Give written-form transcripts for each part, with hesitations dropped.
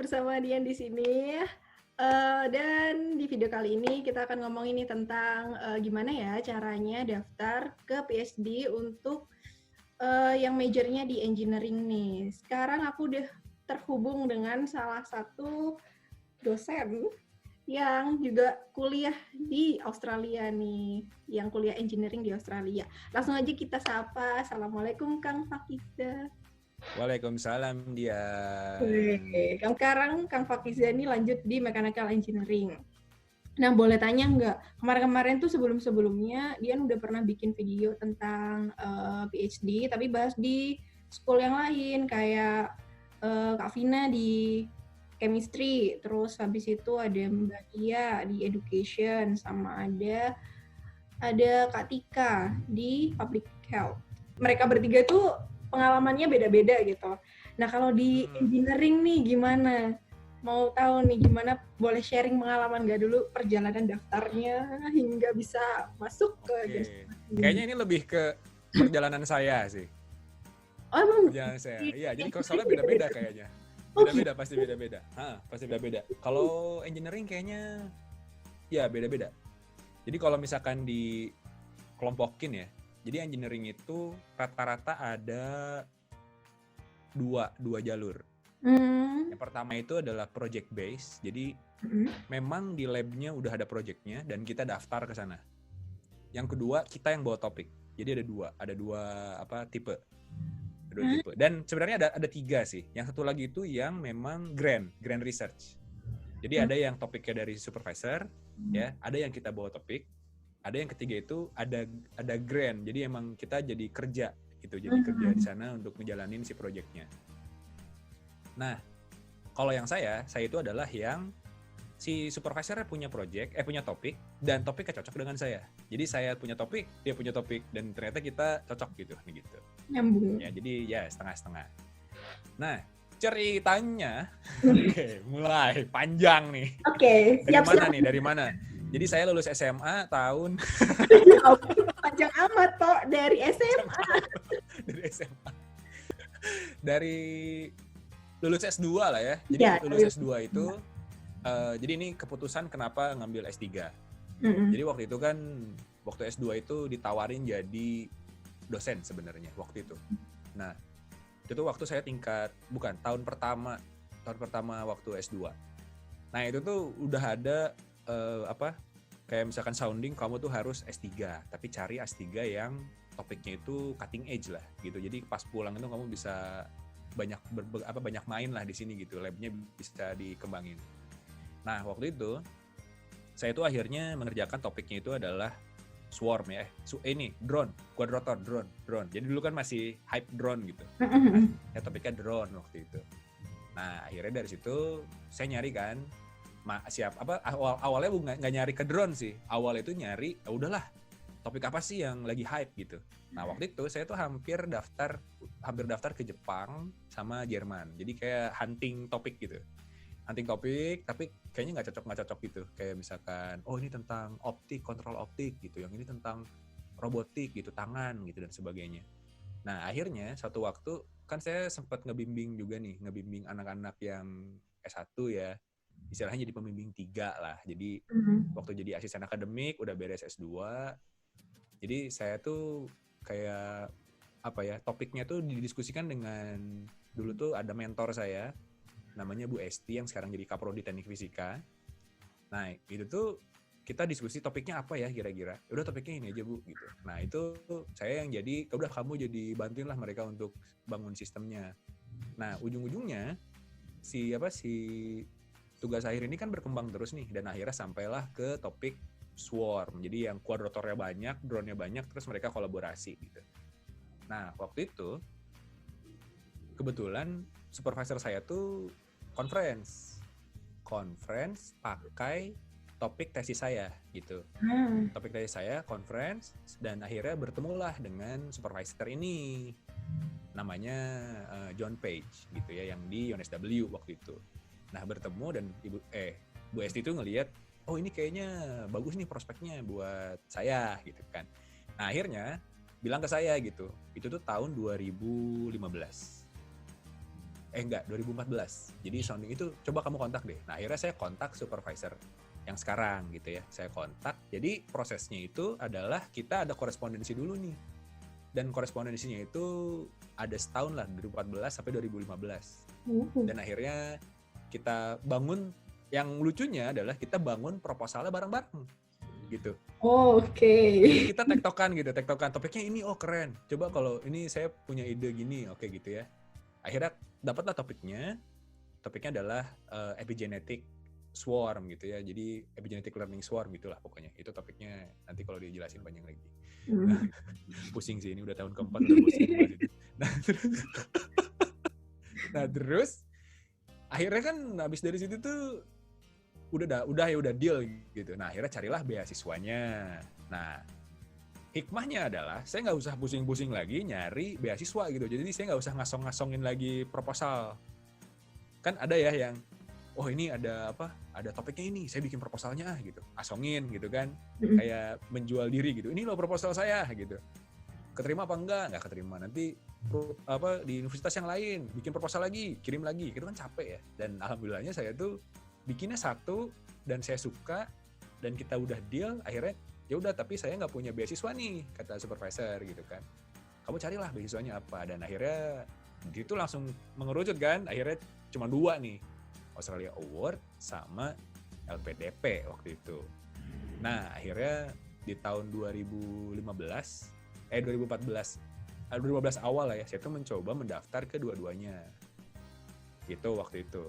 bersama Dian di sini. Dan di video kali ini kita akan ngomongin nih tentang gimana ya caranya daftar ke PhD untuk yang majornya di engineering nih. Sekarang aku udah terhubung dengan salah satu dosen yang juga kuliah di Australia nih, yang kuliah engineering di Australia. Langsung aja kita sapa. Assalamualaikum Kang Fakizda. Waalaikumsalam dia. Sekarang Kang Fakizda ini lanjut di Mechanical Engineering. Nah, boleh tanya nggak? Kemarin-kemarin tuh sebelum-sebelumnya Dian udah pernah bikin video tentang PhD, tapi bahas di school yang lain, kayak Kak Vina di chemistry, terus habis itu ada Mbak Tia di education, sama ada Kak Tika di public health. Mereka bertiga tuh pengalamannya beda-beda gitu. Nah, kalau di engineering nih gimana? Mau tahu nih gimana, boleh sharing pengalaman nggak dulu perjalanan daftarnya hingga bisa masuk ke jurusan ini? Kayaknya ini lebih ke perjalanan saya sih. Oh, emang? Perjalanan saya. Iya, jadi kalau soalnya beda-beda kayaknya. Beda-beda, pasti beda-beda. Pasti beda-beda. Kalau engineering kayaknya ya beda-beda. Jadi kalau misalkan di kelompokin ya, jadi engineering itu rata-rata ada dua jalur. Yang pertama itu adalah project base, jadi memang di labnya udah ada projectnya dan kita daftar ke sana. Yang kedua kita yang bawa topik, jadi ada dua tipe. Dan sebenarnya ada tiga sih. Yang satu lagi itu yang memang grant research. Jadi ada yang topiknya dari supervisor, ya, ada yang kita bawa topik, ada yang ketiga itu ada grant. Jadi emang kita jadi kerja gitu, jadi kerja di sana untuk ngejalanin si projectnya. Nah, kalau yang saya itu adalah yang si supervisornya punya topik dan topiknya cocok dengan saya. Jadi saya punya topik, dia punya topik, dan ternyata kita cocok gitu. Nyambung. Ya, jadi ya setengah-setengah. Nah, ceritanya oke, mulai panjang nih. Oke, siap-siap. Dari mana? Jadi saya lulus SMA tahun panjang amat toh dari SMA. dari SMA. Dari lulus S2 lah ya. Jadi Ya, lulus S2 itu jadi ini keputusan kenapa ngambil S3. Jadi waktu itu kan waktu S2 itu ditawarin jadi dosen sebenarnya waktu itu. Nah, itu tuh waktu saya tahun pertama waktu S2. Nah, itu tuh udah ada kayak misalkan sounding kamu tuh harus S3, tapi cari S3 yang topiknya itu cutting edge lah gitu. Jadi pas pulang itu kamu bisa banyak main lah di sini gitu, labnya bisa dikembangin. Nah, waktu itu saya itu akhirnya mengerjakan topiknya itu adalah swarm ya. Drone, quadrator drone. Jadi dulu kan masih hype drone gitu. Ya topiknya drone waktu itu. Nah, akhirnya dari situ saya nyari kan awalnya nggak nyari ke drone sih. Awalnya itu nyari udahlah topik apa sih yang lagi hype gitu. Nah, waktu itu saya tuh hampir daftar ke Jepang sama Jerman. Jadi kayak hunting topik gitu. Hunting topik, tapi kayaknya nggak cocok gitu. Kayak misalkan, ini tentang optik, kontrol optik gitu. Yang ini tentang robotik gitu, tangan gitu dan sebagainya. Nah, akhirnya suatu waktu kan saya sempat ngebimbing anak-anak yang S1 ya. Istilahnya jadi pembimbing 3 lah. Jadi waktu jadi asisten akademik udah beres S2. Jadi saya tuh kayak topiknya tuh didiskusikan dengan dulu tuh ada mentor saya namanya Bu Esti yang sekarang jadi Kaprodi Teknik Fisika. Nah, itu tuh kita diskusi topiknya apa ya kira-kira. Udah topiknya ini aja Bu gitu. Nah, itu saya yang jadi udah kamu jadi bantuin lah mereka untuk bangun sistemnya. Nah, ujung-ujungnya si tugas akhir ini kan berkembang terus nih, dan akhirnya sampailah ke topik swarm. Jadi yang kuadratornya banyak, drone-nya banyak, terus mereka kolaborasi gitu. Nah, waktu itu kebetulan supervisor saya tuh conference pakai topik tesis saya gitu. Topik tesis saya conference, dan akhirnya bertemulah dengan supervisor ini. Namanya John Page gitu ya, yang di UNSW waktu itu. Nah, bertemu dan Bu Esti itu ngelihat, ini kayaknya bagus nih prospeknya buat saya gitu kan. Nah, akhirnya bilang ke saya gitu. Itu tuh tahun 2015. enggak, 2014. Jadi sounding itu coba kamu kontak deh. Nah akhirnya saya kontak supervisor yang sekarang gitu ya. Saya kontak. Jadi prosesnya itu adalah kita ada korespondensi dulu nih. Dan korespondensinya itu ada setahun lah, 2014 sampai 2015. Dan akhirnya kita bangun, yang lucunya adalah kita bangun proposalnya bareng-bareng gitu. Oke. Jadi kita tektokan topiknya ini, oh keren. Coba kalau ini saya punya ide gini, oke gitu ya. Akhirnya dapatlah topiknya adalah epigenetic swarm gitu ya. Jadi epigenetic learning swarm gitulah pokoknya. Itu topiknya nanti kalau dijelasin panjang lagi. Nah, pusing sih, ini udah tahun keempat udah pusing banget. Nah terus akhirnya kan habis dari situ tuh udah deal gitu. Nah akhirnya carilah beasiswanya. Nah hikmahnya adalah saya nggak usah pusing-pusing lagi nyari beasiswa gitu. Jadi saya nggak usah ngasong-ngasongin lagi proposal. Kan ada ya yang, oh ini ada topiknya ini, saya bikin proposalnya gitu, asongin gitu kan, kayak menjual diri gitu. Ini loh proposal saya gitu. Keterima apa enggak? Nggak keterima. Nanti di universitas yang lain bikin proposal lagi, kirim lagi. Itu kan capek ya. Dan alhamdulillahnya saya tuh bikinnya satu dan saya suka dan kita udah deal. Akhirnya ya udah, tapi saya nggak punya beasiswa nih, kata supervisor gitu kan. Kamu carilah beasiswanya apa. Dan akhirnya itu langsung mengerucut kan. Akhirnya cuma 2 nih, Australia Award sama LPDP waktu itu. Nah akhirnya di tahun 2015 awal lah ya, saya tuh mencoba mendaftar ke dua-duanya gitu waktu itu.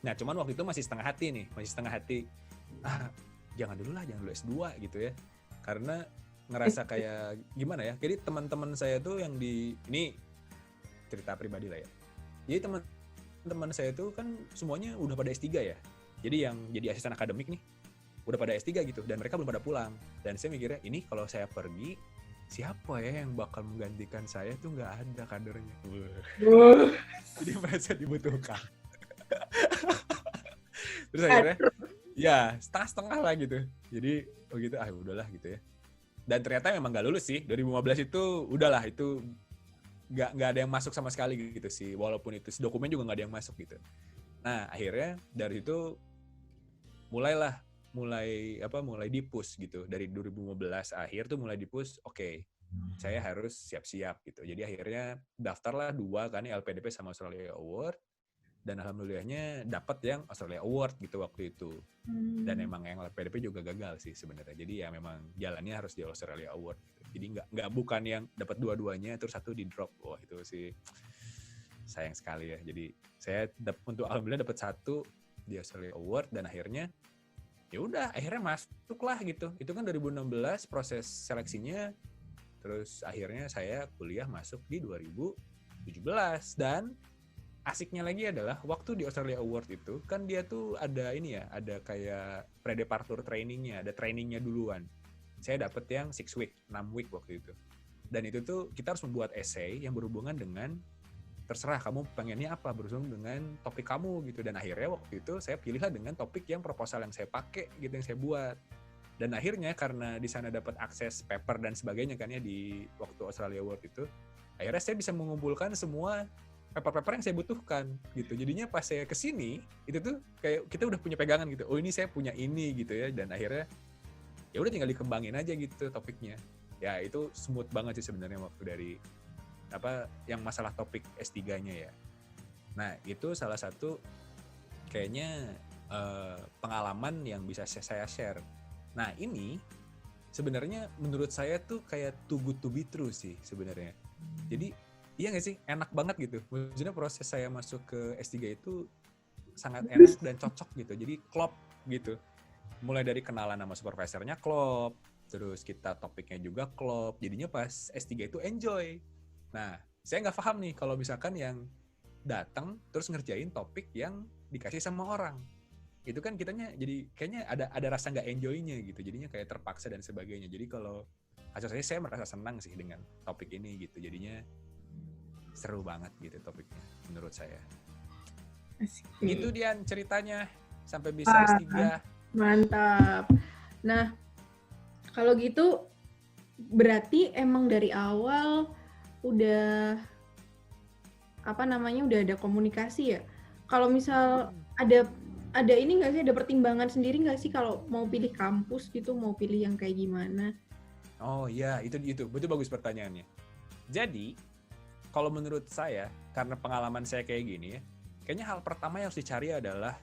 Nah cuman waktu itu masih setengah hati, jangan dulu S2 gitu ya, karena ngerasa kayak gimana ya. Jadi teman-teman saya tuh yang ini cerita pribadi lah ya, jadi teman-teman saya tuh kan semuanya udah pada S3 ya, jadi yang jadi asisten akademik nih udah pada S3 gitu, dan mereka belum pada pulang. Dan saya mikirnya, ini kalau saya pergi, siapa ya yang bakal menggantikan saya? Tuh nggak ada kadernya. Jadi merasa dibutuhkan. Terus akhirnya ya setengah-setengah lah gitu. Jadi begitu, udahlah gitu ya. Dan ternyata memang nggak lulus sih. 2015 itu udahlah, itu nggak ada yang masuk sama sekali gitu sih. Walaupun itu dokumen juga nggak ada yang masuk gitu. Nah akhirnya dari itu mulai di-push gitu. Dari 2015 akhir tuh mulai di-push, oke, saya harus siap-siap gitu. Jadi akhirnya daftarlah 2 kan, LPDP sama Australia Award. Dan alhamdulillahnya dapat yang Australia Award gitu waktu itu. Dan emang yang LPDP juga gagal sih sebenarnya. Jadi ya memang jalannya harus di Australia Award gitu. Jadi nggak bukan yang dapat dua-duanya terus satu di drop. Wah itu sih sayang sekali ya. Jadi saya alhamdulillah dapat 1 di Australia Award, dan akhirnya ya udah akhirnya masuklah gitu. Itu kan 2016 proses seleksinya, terus akhirnya saya kuliah masuk di 2017. Dan asiknya lagi adalah waktu di Australia Award itu kan dia tuh ada ini ya, ada kayak pre-departure trainingnya, ada trainingnya duluan. Saya dapet yang 6 week waktu itu. Dan itu tuh kita harus membuat essay yang berhubungan dengan, terserah kamu pengennya apa, berhubungan dengan topik kamu gitu. Dan akhirnya waktu itu saya pilihlah dengan topik yang proposal yang saya pakai gitu, yang saya buat. Dan akhirnya karena di sana dapat akses paper dan sebagainya kan ya di waktu Australia Award itu, akhirnya saya bisa mengumpulkan semua paper-paper yang saya butuhkan gitu. Jadinya pas saya kesini itu tuh kayak kita udah punya pegangan gitu. Oh ini saya punya ini gitu ya. Dan akhirnya ya udah tinggal dikembangin aja gitu topiknya. Ya itu smooth banget sih sebenarnya waktu dari yang masalah topik S3-nya ya. Nah itu salah satu kayaknya pengalaman yang bisa saya share. Nah ini sebenarnya menurut saya tuh kayak too good to be true sih sebenarnya. Jadi iya nggak sih, enak banget gitu. Maksudnya proses saya masuk ke S3 itu sangat enak dan cocok gitu. Jadi klop gitu. Mulai dari kenalan sama supervisornya klop, terus kita topiknya juga klop. Jadinya pas S3 itu enjoy. Nah, saya nggak paham nih kalau misalkan yang datang terus ngerjain topik yang dikasih sama orang. Itu kan kitanya jadi kayaknya ada rasa nggak enjoy-nya gitu. Jadinya kayak terpaksa dan sebagainya. Jadi kalau hasil saya merasa senang sih dengan topik ini gitu. Jadinya seru banget gitu topiknya menurut saya. Gitu Dian ceritanya sampai bisa S3. Mantap. Nah, kalau gitu berarti emang dari awal udah udah ada komunikasi ya. Kalau misal ada ini nggak sih, ada pertimbangan sendiri nggak sih kalau mau pilih kampus gitu, mau pilih yang kayak gimana? Oh iya, itu betul, bagus pertanyaannya. Jadi kalau menurut saya, karena pengalaman saya kayak gini ya, kayaknya hal pertama yang harus dicari adalah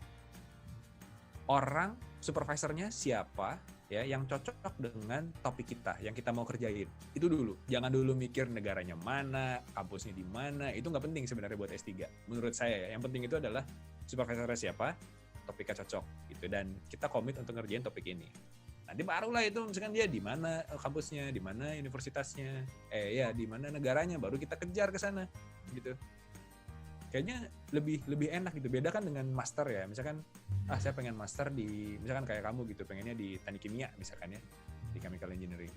orang, supervisornya siapa ya yang cocok dengan topik kita yang kita mau kerjain. Itu dulu. Jangan dulu mikir negaranya mana, kampusnya di mana. Itu nggak penting sebenarnya buat S3. Menurut saya ya, yang penting itu adalah supervisornya siapa, topiknya cocok gitu, dan kita komit untuk ngerjain topik ini. Nanti barulah itu misalkan dia di mana kampusnya, di mana universitasnya, di mana negaranya, baru kita kejar ke sana gitu. Kayaknya lebih enak gitu. Beda kan dengan master ya. Misalkan saya pengen master di, misalkan kayak kamu gitu, pengennya di teknik kimia misalkan ya, di chemical engineering.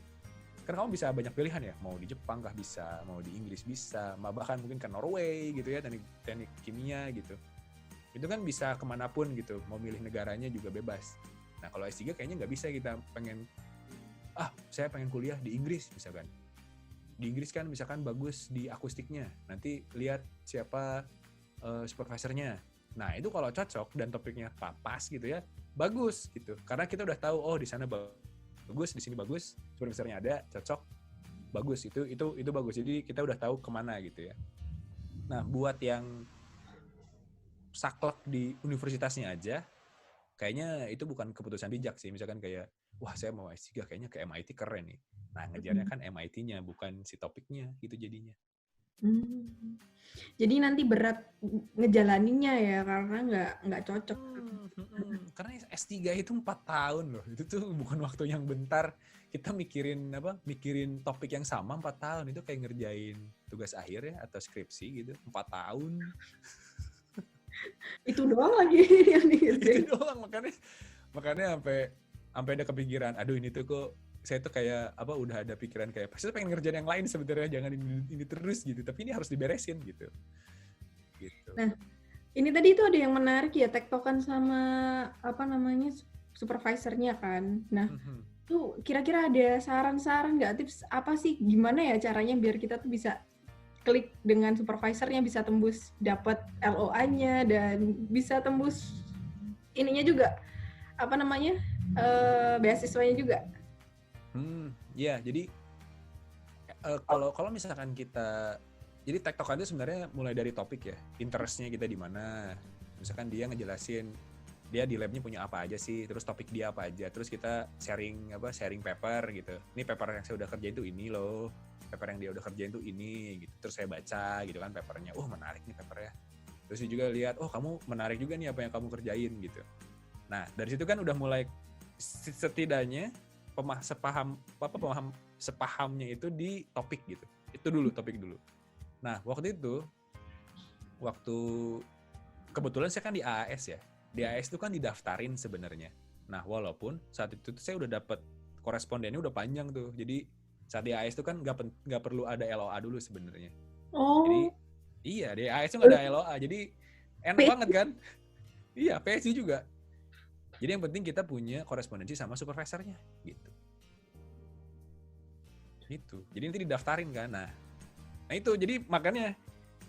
Kan kamu bisa banyak pilihan ya, mau di Jepang kah bisa, mau di Inggris bisa, bahkan mungkin ke Norway gitu ya, teknik kimia gitu. Itu kan bisa kemanapun gitu, mau milih negaranya juga bebas. Nah kalau S3 kayaknya nggak bisa, kita pengen, saya pengen kuliah di Inggris misalkan. Di Inggris kan misalkan bagus di akustiknya, nanti lihat siapa supervisornya. Nah itu kalau cocok dan topiknya pas gitu ya, bagus gitu. Karena kita udah tahu, oh di sana bagus, di sini bagus, supervisornya ada, cocok, bagus, itu bagus. Jadi kita udah tahu kemana gitu ya. Nah buat yang saklek di universitasnya aja, kayaknya itu bukan keputusan bijak sih. Misalkan kayak, wah saya mau S3 kayaknya ke MIT keren nih. Nah ngejarnya kan MIT-nya, bukan si topiknya gitu jadinya. Jadi nanti berat ngejalaninnya ya, karena nggak cocok. Karena S3 itu 4 tahun loh. Itu tuh bukan waktu yang bentar. Kita mikirin topik yang sama 4 tahun. Itu kayak ngerjain tugas akhir ya, atau skripsi gitu. 4 tahun. Itu doang lagi yang dikerjain. Itu doang, makanya sampai ada kepikiran, aduh ini tuh kok saya tuh kayak udah ada pikiran kayak pasti pengen ngerjain yang lain sebenarnya, jangan ini terus gitu, tapi ini harus diberesin gitu. Nah ini tadi itu ada yang menarik ya, tektokan sama supervisornya kan. Nah tuh kira-kira ada saran-saran nggak, tips apa sih gimana ya caranya biar kita tuh bisa klik dengan supervisornya, bisa tembus dapat LOA-nya dan bisa tembus ininya juga beasiswanya juga. Ya, jadi kalau misalkan kita, jadi tektokan itu sebenarnya mulai dari topik ya, interestnya kita di mana. Misalkan dia ngejelasin dia di labnya punya apa aja sih, terus topik dia apa aja, terus kita sharing paper gitu. Ini paper yang saya udah kerjain itu ini loh, paper yang dia udah kerjain itu ini gitu. Terus saya baca gitu kan papernya, menarik nih papernya. Terus juga lihat, kamu menarik juga nih apa yang kamu kerjain gitu. Nah dari situ kan udah mulai setidaknya sepahamnya itu di topik gitu. Itu dulu topik dulu. Nah waktu kebetulan saya kan di AAS ya. Di AAS itu kan didaftarin sebenarnya. Nah walaupun saat itu saya udah dapet korespondennya udah panjang tuh. Jadi saat di AAS itu kan nggak perlu ada LOA dulu sebenarnya. Jadi iya di AAS itu nggak ada LOA. Jadi enak banget kan. Iya PSI juga. Jadi yang penting kita punya korespondensi sama supervisornya gitu. Gitu. Jadi nanti didaftarin kan. Nah itu jadi makanya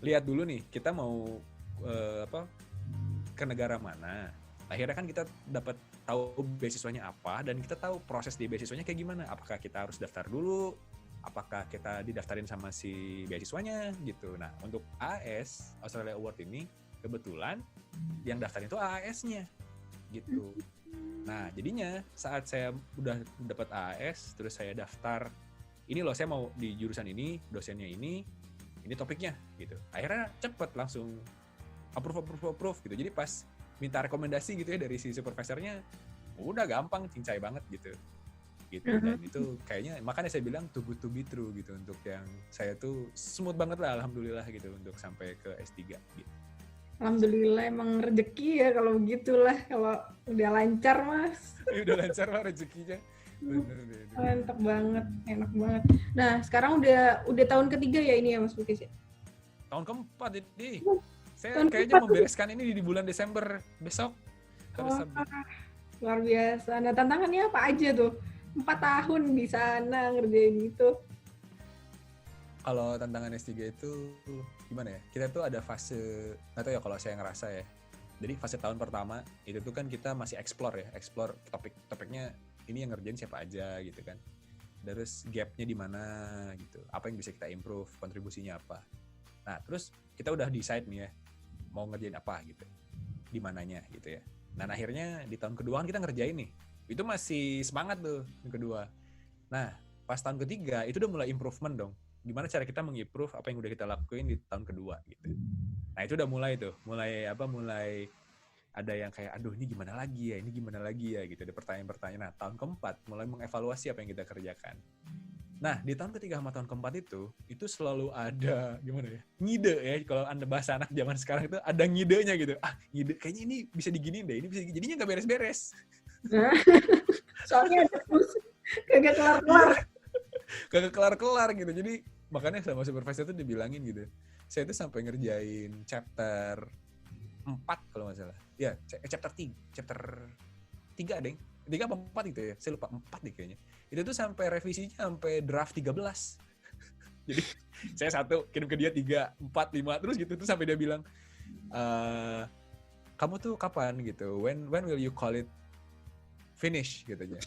lihat dulu nih kita mau ke negara mana. Akhirnya kan kita dapat tahu beasiswanya apa dan kita tahu proses di beasiswanya kayak gimana. Apakah kita harus daftar dulu? Apakah kita didaftarin sama si beasiswanya gitu. Nah untuk AAS Australia Award ini kebetulan yang daftarin itu AAS-nya gitu. Nah jadinya saat saya udah dapat AAS terus saya daftar, ini loh saya mau di jurusan ini, dosennya ini topiknya gitu. Akhirnya cepet langsung approve gitu. Jadi pas minta rekomendasi gitu ya dari si supervisornya udah gampang, cincai banget gitu. Dan itu kayaknya makanya saya bilang too good to be true gitu, untuk yang saya tuh smooth banget lah alhamdulillah gitu untuk sampai ke S3 gitu. Alhamdulillah, emang rezeki ya kalau begitulah, kalau udah lancar mas. Udah lancar lah rezekinya. Bener. Mantap banget, enak banget. Nah sekarang udah tahun ketiga ya ini ya Mas Bukis ya? Tahun keempat jadi. Saya kayaknya membereskan ini di bulan Desember besok. Luar biasa. Nah tantangannya apa aja tuh? 4 tahun di sana ngerjain itu. Kalau tantangan S3 itu gimana ya, kita tuh ada fase, nggak tahu ya kalau saya ngerasa ya, jadi fase tahun pertama itu tuh kan kita masih explore topiknya, ini yang ngerjain siapa aja gitu kan, terus gapnya di mana gitu, apa yang bisa kita improve, kontribusinya apa. Nah terus kita udah decide nih ya mau ngerjain apa gitu, di mananya gitu ya. Nah akhirnya di tahun kedua kan kita ngerjain nih, itu masih semangat tuh yang kedua. Nah pas tahun ketiga itu udah mulai improvement dong, gimana cara kita mengimprove apa yang udah kita lakuin di tahun kedua gitu. Nah itu udah mulai ada yang kayak aduh ini gimana lagi ya gitu, ada pertanyaan-pertanyaan. Nah tahun keempat mulai mengevaluasi apa yang kita kerjakan. Nah di tahun ketiga sama tahun keempat itu selalu ada gimana ya, ngide ya, kalau anda bahasa anak zaman sekarang itu ada ngidenya gitu, ngide kayaknya ini bisa diginiin deh, ini bisa jadinya nggak beres-beres. Soalnya terus kagak kelar gitu. Jadi makanya sama supervisor tuh dibilangin gitu, saya tuh sampai ngerjain chapter 4 kalau nggak salah ya, chapter 3 deh, 3 apa 4 gitu ya, saya lupa, 4 deh kayaknya. Itu tuh sampai revisinya sampai draft 13. Jadi saya satu kirim ke dia 3, 4, 5 terus gitu tuh sampai dia bilang kamu tuh kapan gitu, when will you call it finish gitu aja.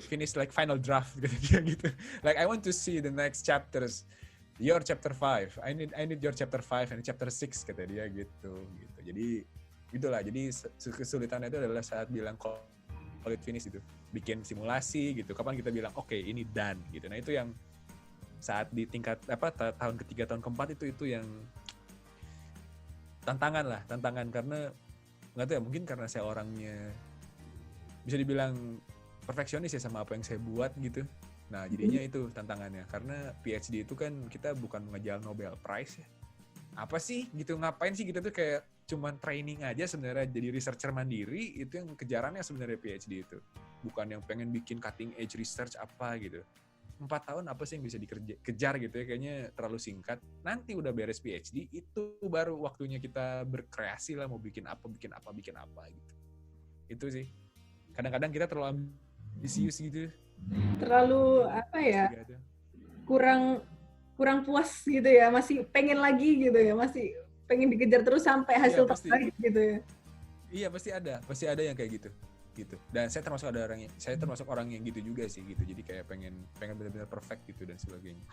Finish like final draft gitu dia gitu. Like I want to see the next chapters. Your chapter 5. I need your chapter 5 and chapter 6 kata dia gitu. Jadi itulah. Jadi kesulitannya itu adalah saat bilang call it finish itu. Bikin simulasi gitu. Kapan kita bilang oke, ini done gitu. Nah, itu yang saat di tingkat tahun ketiga, tahun keempat itu yang tantangan karena nggak tahu ya, mungkin karena saya orangnya bisa dibilang perfeksionis ya sama apa yang saya buat gitu. Nah jadinya itu tantangannya, karena PhD itu kan kita bukan mengejar Nobel Prize ya. Apa sih gitu, ngapain sih kita tuh kayak cuman training aja sebenarnya, jadi researcher mandiri. Itu yang kejarannya sebenarnya PhD itu. Bukan yang pengen bikin cutting edge research apa gitu. 4 tahun apa sih yang bisa dikejar gitu ya, kayaknya terlalu singkat. Nanti udah beres PhD, itu baru waktunya kita berkreasi lah, mau bikin apa gitu. Itu sih. Kadang-kadang kita terlalu ambisius gitu. Terlalu apa ya? Kurang puas gitu ya, masih pengen lagi gitu ya, masih pengen dikejar terus sampai hasil terbaik gitu ya. Iya pasti ada yang kayak gitu. Dan saya termasuk orang yang gitu juga sih gitu. Jadi kayak pengen benar-benar perfect gitu dan sebagainya.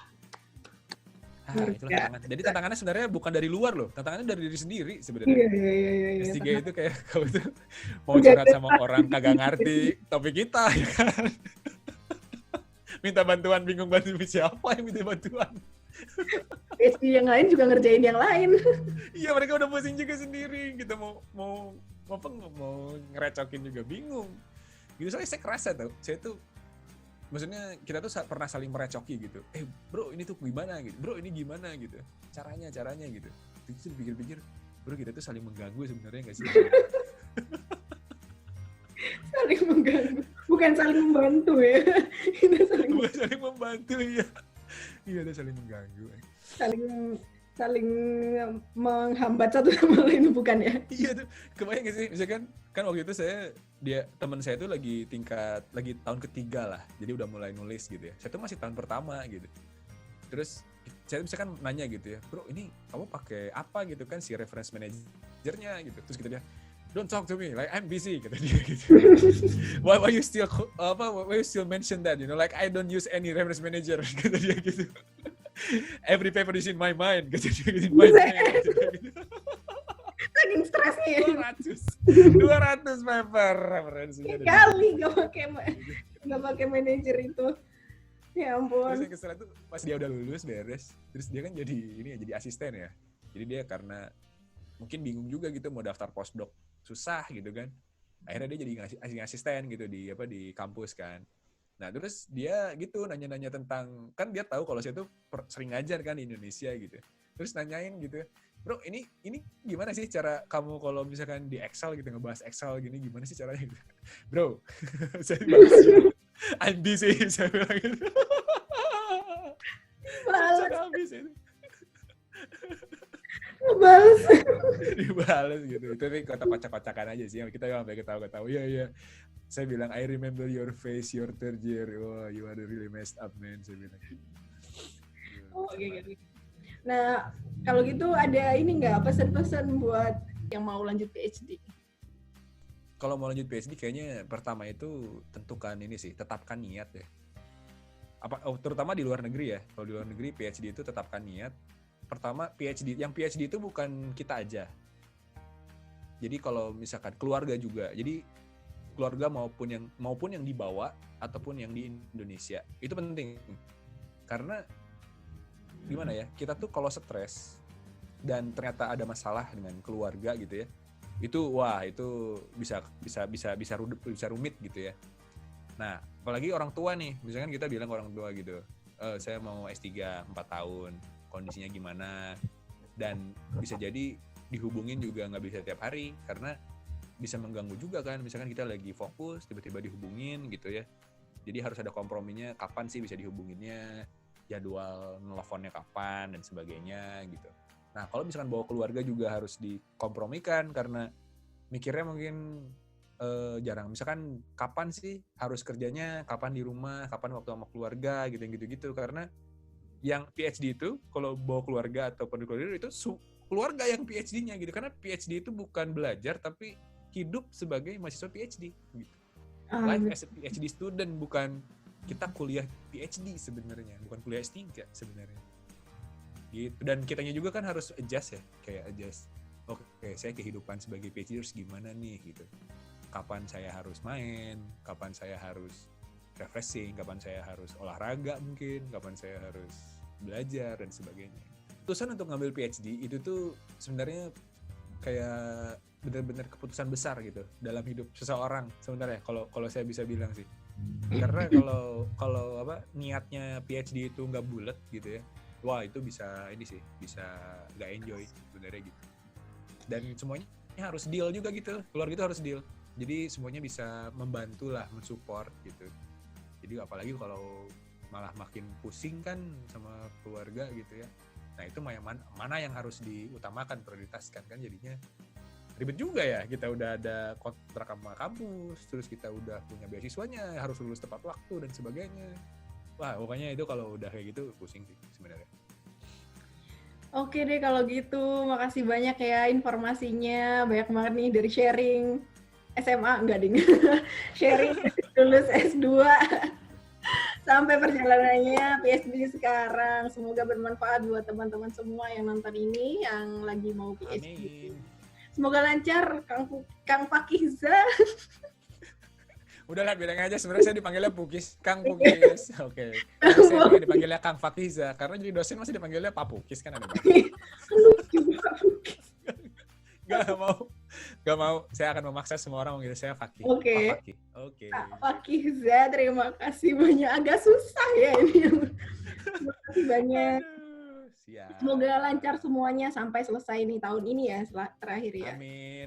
Itulah tantangan. Jadi tantangannya sebenarnya bukan dari luar loh, tantangannya dari diri sendiri sebenarnya. Iya. S3 itu kayak kamu tuh mau curhat sama orang kagak ngerti topik kita ya kan. Minta bantuan, bingung bantu siapa yang minta bantuan. PhD yang lain juga ngerjain yang lain. Iya, mereka udah pusing juga sendiri. Kita mau ngerecokin juga bingung. Gitu, soalnya saya kerasa tau, saya tuh maksudnya kita tuh pernah saling merecoki gitu. Bro ini tuh gimana gitu, bro ini gimana gitu, caranya gitu. Terus pikir-pikir, bro kita tuh saling mengganggu sebenarnya nggak sih? Saling mengganggu, bukan saling membantu ya. Bukan saling membantu ya. Iya, ada saling mengganggu. Saling menghambat satu sama lain, bukan ya? Iya tuh, kebayang gak sih? Misalkan kan waktu itu teman saya tuh lagi tahun ketiga lah, jadi udah mulai nulis gitu ya. Saya tuh masih tahun pertama gitu. Terus saya misalkan nanya gitu ya, bro ini kamu pakai apa gitu kan, si reference manajernya gitu. Terus kita dia, don't talk to me, like I'm busy kata dia gitu. Why you still mention that, you know, like I don't use any reference manager kata dia gitu. Every paper is in my mind kata dia gitu. Saking stresnya. 200 paper referensinya. Kali nggak pakai manajer itu. Ya ampun. Terus yang kesel itu pas dia udah lulus beres, terus dia kan jadi asisten ya. Jadi dia karena mungkin bingung juga gitu mau daftar postdoc susah gitu kan. Akhirnya dia jadi asisten gitu di kampus kan. Nah terus dia gitu nanya-nanya tentang, kan dia tahu kalau saya tuh sering ngajar kan di Indonesia gitu. Terus nanyain gitu, bro ini gimana sih cara kamu kalau misalkan di Excel gitu, ngebahas Excel gini gimana sih caranya gitu. Bro, saya bahas I'm busy, saya bilang gitu. Habis itu. Dibales gitu. Itu tapi kocak-kocakan aja sih. Kita nggak sampai ketawa-ketawa. Iya. Saya bilang I remember your face your third year. Oh, you are really messed up man. Saya bilang. Oh, okay. Nah, kalau gitu ada ini nggak pesan-pesan buat yang mau lanjut PhD? Kalau mau lanjut PhD kayaknya pertama itu tentukan ini sih, tetapkan niat ya. Terutama di luar negeri ya. Kalau di luar negeri PhD itu tetapkan niat. Pertama yang PhD itu bukan kita aja. Jadi kalau misalkan keluarga juga. Jadi keluarga maupun yang dibawa ataupun yang di Indonesia. Itu penting. Karena gimana ya? Kita tuh kalau stres dan ternyata ada masalah dengan keluarga gitu ya. Itu bisa rumit gitu ya. Nah, apalagi orang tua nih, misalkan kita bilang orang tua gitu, saya mau S3 4 tahun, kondisinya gimana, dan bisa jadi dihubungin juga nggak bisa tiap hari, karena bisa mengganggu juga kan, misalkan kita lagi fokus, tiba-tiba dihubungin gitu ya. Jadi harus ada komprominya, kapan sih bisa dihubunginnya, jadwal nelfonnya kapan, dan sebagainya gitu. Nah, kalau misalkan bawa keluarga juga harus dikompromikan karena mikirnya mungkin jarang. Misalkan kapan sih harus kerjanya, kapan di rumah, kapan waktu sama keluarga gitu. Karena yang PhD itu kalau bawa keluarga ataupun keluarga itu keluarga yang PhD-nya gitu. Karena PhD itu bukan belajar tapi hidup sebagai mahasiswa PhD gitu. Life as a PhD student, bukan kita kuliah PhD sebenarnya, bukan kuliah S3 sebenarnya. Gitu. Dan kitanya juga kan harus adjust ya, kayak adjust. Oke, saya kehidupan sebagai PhD harus gimana nih gitu. Kapan saya harus main, kapan saya harus refreshing, kapan saya harus olahraga mungkin, kapan saya harus belajar dan sebagainya. Keputusan untuk ngambil PhD itu tuh sebenarnya kayak benar-benar keputusan besar gitu dalam hidup seseorang sebenarnya, kalau saya bisa bilang sih. Karena kalau niatnya PhD itu nggak bulat gitu ya, wah itu bisa nggak enjoy sebenarnya gitu. Dan semuanya harus deal juga gitu, keluarga itu harus deal. Jadi semuanya bisa membantu lah, mensupport gitu. Jadi apalagi kalau malah makin pusing kan sama keluarga gitu ya. Nah itu mana yang harus diutamakan, prioritaskan kan, jadinya ribet juga ya. Kita udah ada kontrak sama kampus, terus kita udah punya beasiswanya, harus lulus tepat waktu dan sebagainya. Wah pokoknya itu kalau udah kayak gitu pusing sih sebenarnya. Oke deh kalau gitu, makasih banyak ya informasinya, banyak banget nih dari sharing SMA, enggak ding, sharing lulus S2 sampai perjalanannya PhD sekarang. Semoga bermanfaat buat teman-teman semua yang nonton ini, yang lagi mau PhD. Amin. Semoga lancar, Kang Fakiza. Udahlah bilang aja, sebenarnya saya dipanggilnya Pukis, Kang Pukis. Oke. Saya juga dipanggilnya Kang Fakiza, karena jadi dosen masih dipanggilnya Pak Pukis kan ada banget. Lucu Pak Pukis. Gak mau. Saya akan memaksa semua orang manggil saya Faki. Oke. Pak Faki. Oke. Pak Fakiza, terima kasih banyak. Agak susah ya ini. Terima kasih banyak. Siap. Semoga lancar semuanya sampai selesai nih tahun ini ya, terakhir ya.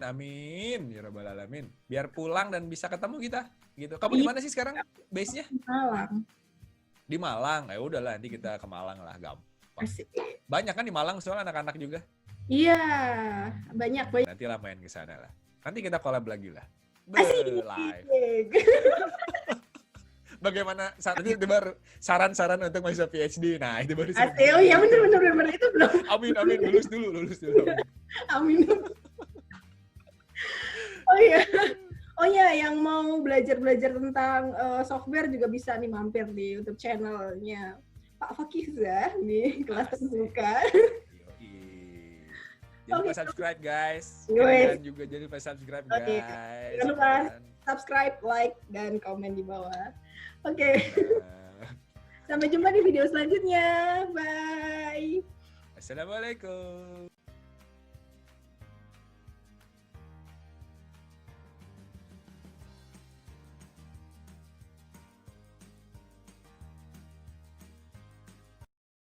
Amin. Ya Rabbal Alamin. Biar pulang dan bisa ketemu kita. Gitu. Kamu di mana sih sekarang? Base-nya? Di Malang. Di Malang. Ya udahlah, nanti kita ke Malang lah, gampang. Asik. Banyak kan di Malang soal anak-anak juga? Iya, banyak. Nanti lah main ke sana lah. Nanti kita collab lagi lah. Live. Bagaimana itu baru saran-saran untuk mahasiswa PhD. Nah, itu baru. Oh iya benar itu belum. Amin. Lulus dulu. Amin. Oh iya, yang mau belajar tentang software juga bisa nih mampir di YouTube channelnya Pak Fakiza di kelas terbuka. Jangan lupa subscribe guys. Kalian juga jangan lupa subscribe guys. Jangan lupa subscribe, like, dan komen di bawah. Oke. Sampai jumpa di video selanjutnya. Bye. Assalamualaikum.